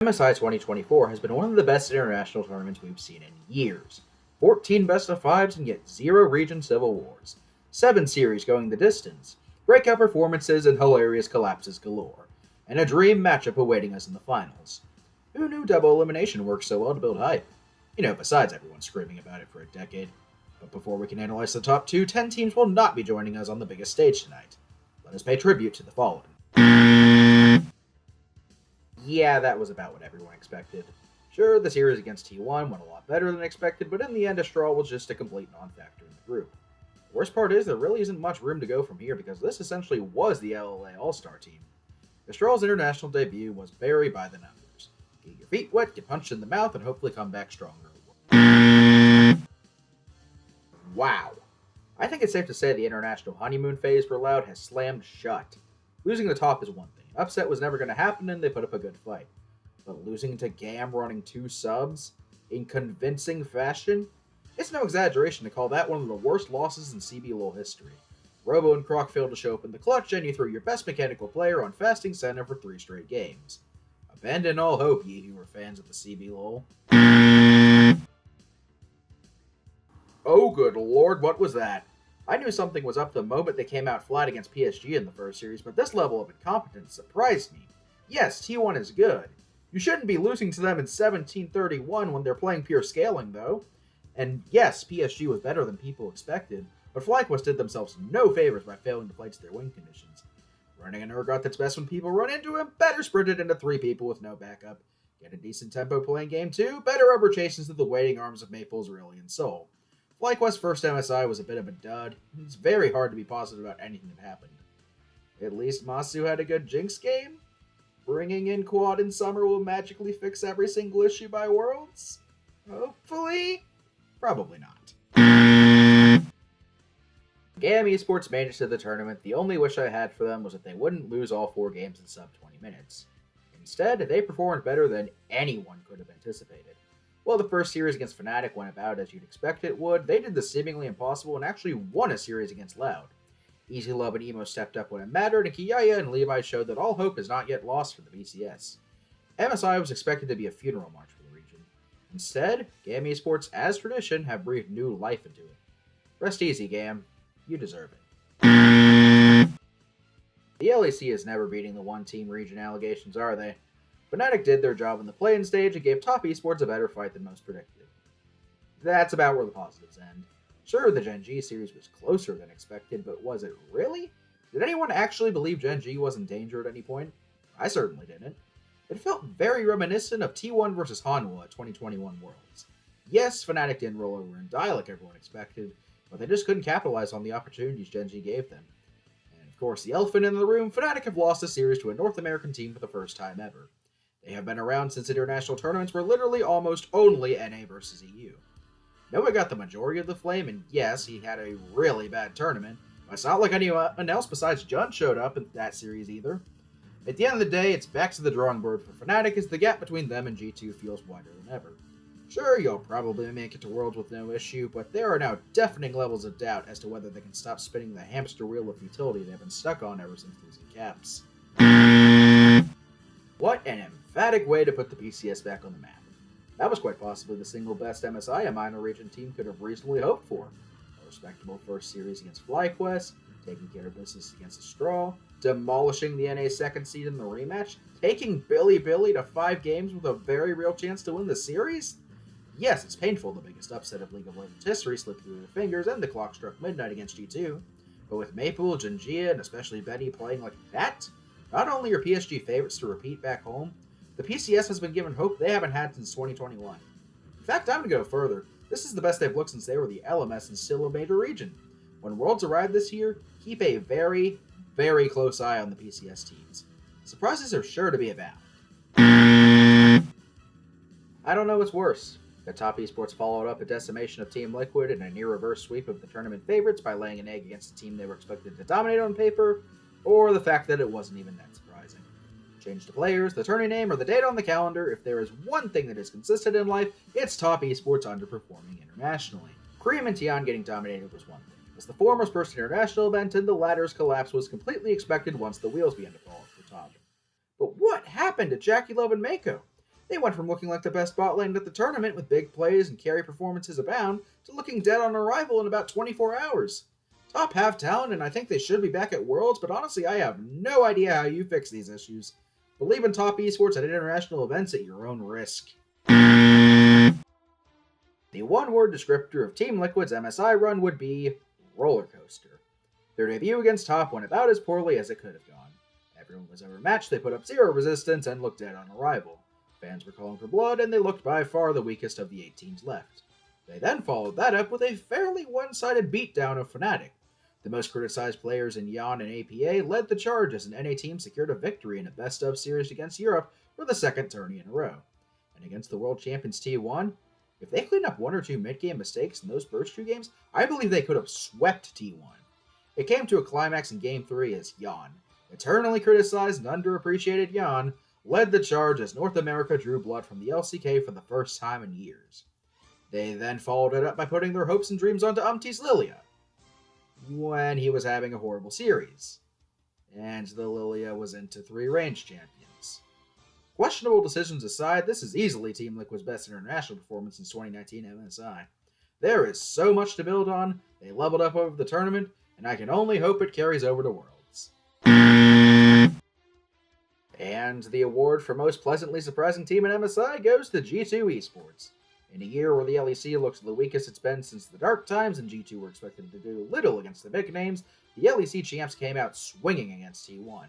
MSI 2024 has been one of the best international tournaments we've seen in years. 14 best of fives and yet 0 region civil wars. 7 series going the distance. Breakout performances and hilarious collapses galore. And a dream matchup awaiting us in the finals. Who knew double elimination works so well to build hype? Besides everyone screaming about it for a decade. But before we can analyze the top 2, 10 teams will not be joining us on the biggest stage tonight. Let us pay tribute to the fallen. Yeah, that was about what everyone expected. Sure, the series against T1 went a lot better than expected, but in the end, a straw was just a complete non-factor in the group. The worst part is there really isn't much room to go from here because this essentially was the LLA All-Star team. The Straw's international debut was very by the numbers. Get your feet wet, get punched in the mouth, and hopefully come back stronger. Wow. I think it's safe to say the international honeymoon phase for Loud has slammed shut. Losing the top is one thing. Upset was never going to happen, and they put up a good fight. But losing to GAM running 2 subs in convincing fashion? It's no exaggeration to call that one of the worst losses in CB LoL history. Robo and Croc failed to show up in the clutch, and you threw your best mechanical player on fasting center for 3 straight games. Abandon all hope, ye who were fans of the CB LoL. Oh good lord, what was that? I knew something was up the moment they came out flat against PSG in the first series, but this level of incompetence surprised me. Yes, T1 is good. You shouldn't be losing to them in 1731 when they're playing pure scaling, though. And yes, PSG was better than people expected, but FlyQuest did themselves no favors by failing to play to their win conditions. Running an Urgot that's best when people run into him, better spread it into 3 people with no backup. Get a decent tempo playing game 2, better rubber chases into the waiting arms of Maple's Aurelian Soul. FlyQuest's first MSI was a bit of a dud. It's very hard to be positive about anything that happened. At least Masu had a good Jinx game? Bringing in Quad in summer will magically fix every single issue by Worlds? Hopefully? Probably not. GAM Esports made it to the tournament. The only wish I had for them was that they wouldn't lose all 4 games in sub 20 minutes. Instead, they performed better than anyone could have anticipated. While the first series against Fnatic went about as you'd expect it would, they did the seemingly impossible and actually won a series against Loud. Easy Love and Emo stepped up when it mattered, and Kiyaya and Levi showed that all hope is not yet lost for the BCS. MSI was expected to be a funeral march for the region. Instead, GAM Esports, as tradition, have breathed new life into it. Rest easy, GAM. You deserve it. The LEC is never beating the one-team region allegations, are they? Fnatic did their job on the play-in stage and gave top esports a better fight than most predicted. That's about where the positives end. Sure, the Gen G series was closer than expected, but was it really? Did anyone actually believe Gen G was in danger at any point? I certainly didn't. It felt very reminiscent of T1 vs Hanwha at 2021 Worlds. Yes, Fnatic didn't roll over and die like everyone expected, but they just couldn't capitalize on the opportunities Gen G gave them. And of course, the elephant in the room, Fnatic have lost a series to a North American team for the first time ever. They have been around since international tournaments were literally almost only NA versus EU. Noah got the majority of the flame, and yes, he had a really bad tournament, but it's not like anyone else besides Jun showed up in that series either. At the end of the day, it's back to the drawing board for Fnatic as the gap between them and G2 feels wider than ever. Sure, you'll probably make it to Worlds with no issue, but there are now deafening levels of doubt as to whether they can stop spinning the hamster wheel of futility they've been stuck on ever since losing Caps. What an emphatic way to put the BCS back on the map. That was quite possibly the single best MSI a minor region team could have reasonably hoped for. A respectable first series against FlyQuest, taking care of business against the Straw, demolishing the NA second seed in the rematch, taking Billy to 5 games with a very real chance to win the series? Yes, it's painful the biggest upset of League of Legends history slipped through their fingers and the clock struck midnight against G2. But with Maple, Jinjia, and especially Benny playing like that, not only are PSG favorites to repeat back home, the PCS has been given hope they haven't had since 2021. In fact, I'm going to go further. This is the best they've looked since they were the LMS and still a major region. When Worlds arrive this year, keep a very, very close eye on the PCS teams. Surprises are sure to be abound. I don't know what's worse. The top esports followed up a decimation of Team Liquid and a near-reverse sweep of the tournament favorites by laying an egg against a team they were expected to dominate on paper, or the fact that it wasn't even that surprising. Change the players, the tourney name, or the date on the calendar, if there is one thing that is consistent in life, it's top esports underperforming internationally. Cream and Tian getting dominated was one thing, as the former's first international event and the latter's collapse was completely expected once the wheels began to fall off the top. But what happened to Jackie Love and Mako? They went from looking like the best bot lane at the tournament with big plays and carry performances abound to looking dead on arrival in about 24 hours. Top have talent, and I think they should be back at Worlds, but honestly, I have no idea how you fix these issues. Believe in top esports at international events at your own risk. The one-word descriptor of Team Liquid's MSI run would be roller coaster. Their debut against Top went about as poorly as it could have gone. Everyone was overmatched, they put up zero resistance, and looked dead on arrival. Fans were calling for blood, and they looked by far the weakest of the 8 teams left. They then followed that up with a fairly one-sided beatdown of Fnatic. The most criticized players in Yon and APA led the charge as an NA team secured a victory in a best-of series against Europe for the second tourney in a row. And against the world champions T1, if they cleaned up one or two mid-game mistakes in those first 2 games, I believe they could have swept T1. It came to a climax in Game 3 as Yon, eternally criticized and underappreciated Yon, led the charge as North America drew blood from the LCK for the first time in years. They then followed it up by putting their hopes and dreams onto Umti's Lilia, when he was having a horrible series, and the Lilia was into 3 range champions. Questionable decisions aside, this is easily Team Liquid's best international performance since 2019 MSI. There is so much to build on, they leveled up over the tournament, and I can only hope it carries over to Worlds. And the award for most pleasantly surprising team in MSI goes to G2 Esports. In a year where the LEC looks the weakest it's been since the dark times and G2 were expected to do little against the big names, the LEC champs came out swinging against T1.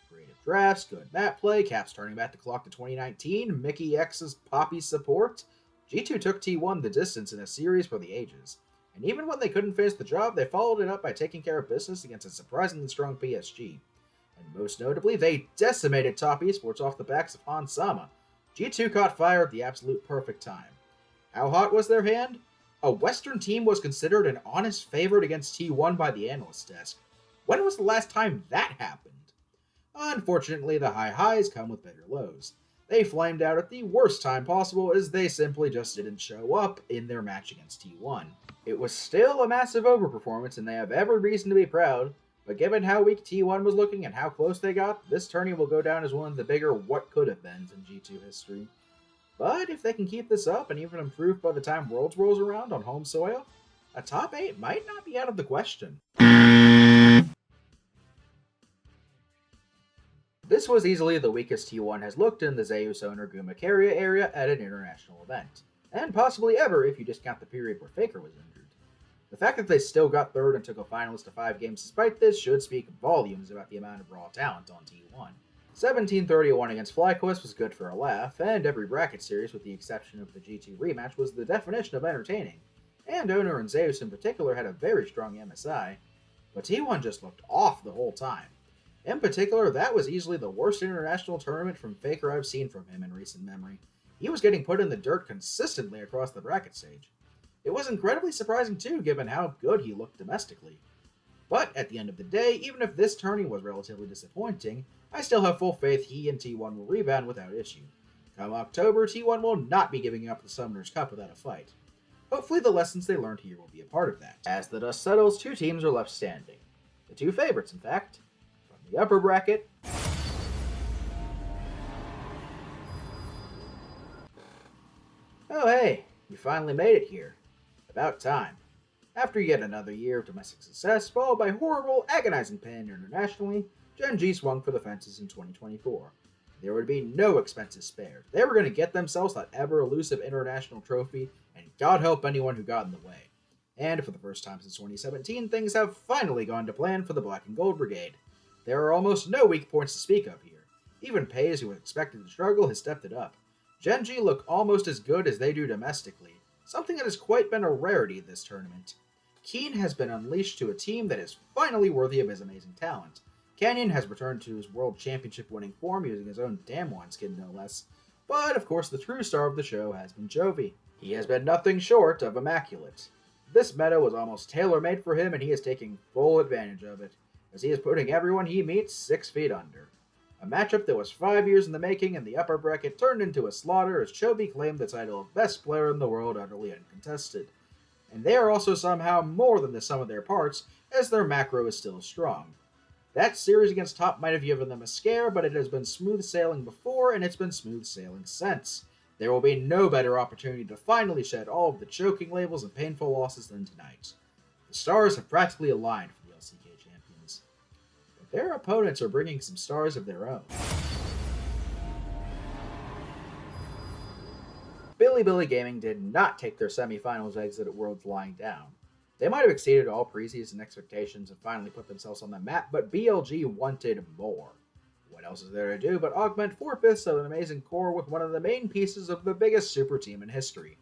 Creative drafts, good map play, Caps turning back the clock to 2019, Mickey X's Poppy support. G2 took T1 the distance in a series for the ages. And even when they couldn't finish the job, they followed it up by taking care of business against a surprisingly strong PSG. And most notably, they decimated top esports off the backs of Han Sama. G2 caught fire at the absolute perfect time. How hot was their hand? A Western team was considered an honest favorite against T1 by the analyst desk. When was the last time that happened? Unfortunately, the high highs come with bitter lows. They flamed out at the worst time possible as they simply just didn't show up in their match against T1. It was still a massive overperformance and they have every reason to be proud, but given how weak T1 was looking and how close they got, this tourney will go down as one of the bigger what-could-have-beens in G2 history. But if they can keep this up and even improve by the time Worlds rolls around on home soil, a top 8 might not be out of the question. This was easily the weakest T1 has looked in the Zeus owner Gumacaria area at an international event, and possibly ever if you discount the period where Faker was injured. The fact that they still got third and took a finalist to 5 games despite this should speak volumes about the amount of raw talent on T1. 17-31 against FlyQuest was good for a laugh, and every bracket series with the exception of the G2 rematch was the definition of entertaining, and Owner and Zeus in particular had a very strong MSI, but T1 just looked off the whole time. In particular, that was easily the worst international tournament from Faker I've seen from him in recent memory. He was getting put in the dirt consistently across the bracket stage. It was incredibly surprising too, given how good he looked domestically. But at the end of the day, even if this tourney was relatively disappointing, I still have full faith he and T1 will rebound without issue. Come October, T1 will not be giving up the Summoner's Cup without a fight. Hopefully the lessons they learned here will be a part of that. As the dust settles, 2 teams are left standing. The 2 favorites, in fact. From the upper bracket, oh hey, you finally made it here. About time. After yet another year of domestic success, followed by horrible, agonizing pain internationally, Gen G swung for the fences in 2024. There would be no expenses spared. They were going to get themselves that ever-elusive international trophy, and God help anyone who got in the way. And for the first time since 2017, things have finally gone to plan for the Black and Gold Brigade. There are almost no weak points to speak of here. Even Pays, who was expected to struggle, has stepped it up. Gen G look almost as good as they do domestically, something that has quite been a rarity this tournament. Keen has been unleashed to a team that is finally worthy of his amazing talent. Canyon has returned to his World Championship winning form using his own Damwon skin no less. But of course the true star of the show has been Chovy. He has been nothing short of immaculate. This meta was almost tailor-made for him and he is taking full advantage of it, as he is putting everyone he meets 6 feet under. A matchup that was 5 years in the making in the upper bracket turned into a slaughter as Chovy claimed the title of best player in the world utterly uncontested. And they are also somehow more than the sum of their parts, as their macro is still strong. That series against Top might have given them a scare, but it has been smooth sailing before, and it's been smooth sailing since. There will be no better opportunity to finally shed all of the choking labels and painful losses than tonight. The stars have practically aligned for the LCK champions, but their opponents are bringing some stars of their own. Billy Gaming did not take their semifinals exit at Worlds lying down. They might have exceeded all preseason expectations and finally put themselves on the map, but BLG wanted more. What else is there to do but augment 4/5 of an amazing core with one of the main pieces of the biggest super team in history?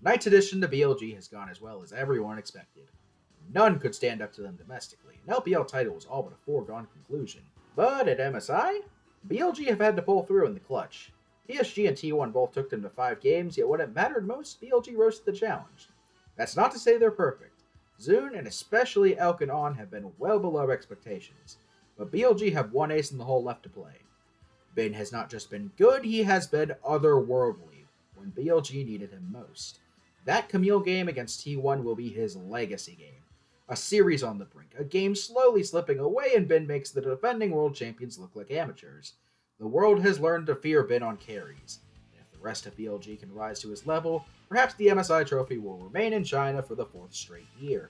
Night's addition to BLG has gone as well as everyone expected. None could stand up to them domestically. An LPL title was all but a foregone conclusion. But at MSI, BLG have had to pull through in the clutch. PSG and T1 both took them to 5 games, yet when it mattered most, BLG rose to the challenge. That's not to say they're perfect. Zune and especially Elk and On have been well below expectations, but BLG have one ace in the hole left to play. Bin has not just been good, he has been otherworldly when BLG needed him most. That Camille game against T1 will be his legacy game. A series on the brink, a game slowly slipping away, and Bin makes the defending world champions look like amateurs. The world has learned to fear Bin on carries. If the rest of BLG can rise to his level, perhaps the MSI trophy will remain in China for the 4th straight year.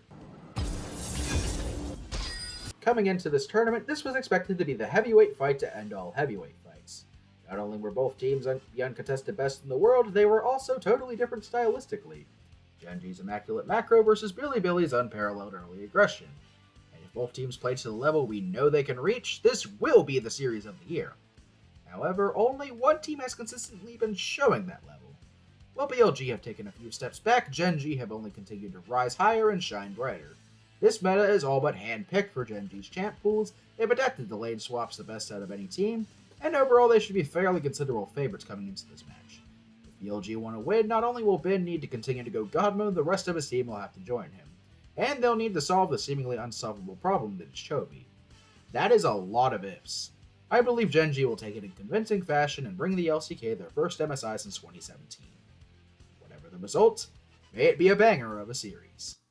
Coming into this tournament, this was expected to be the heavyweight fight to end all heavyweight fights. Not only were both teams the uncontested best in the world, they were also totally different stylistically. Genji's immaculate macro versus Billy's unparalleled early aggression. And if both teams play to the level we know they can reach, this will be the series of the year. However, only one team has consistently been showing that level. While BLG have taken a few steps back, Genji have only continued to rise higher and shine brighter. This meta is all but hand-picked for Genji's champ pools, they've adapted the lane swaps the best out of any team, and overall they should be fairly considerable favorites coming into this match. If BLG want to win, not only will Bin need to continue to go God mode, the rest of his team will have to join him. And they'll need to solve the seemingly unsolvable problem that is Chovy. That is a lot of ifs. I believe Genji will take it in convincing fashion and bring the LCK their first MSI since 2017. Whatever the result, may it be a banger of a series.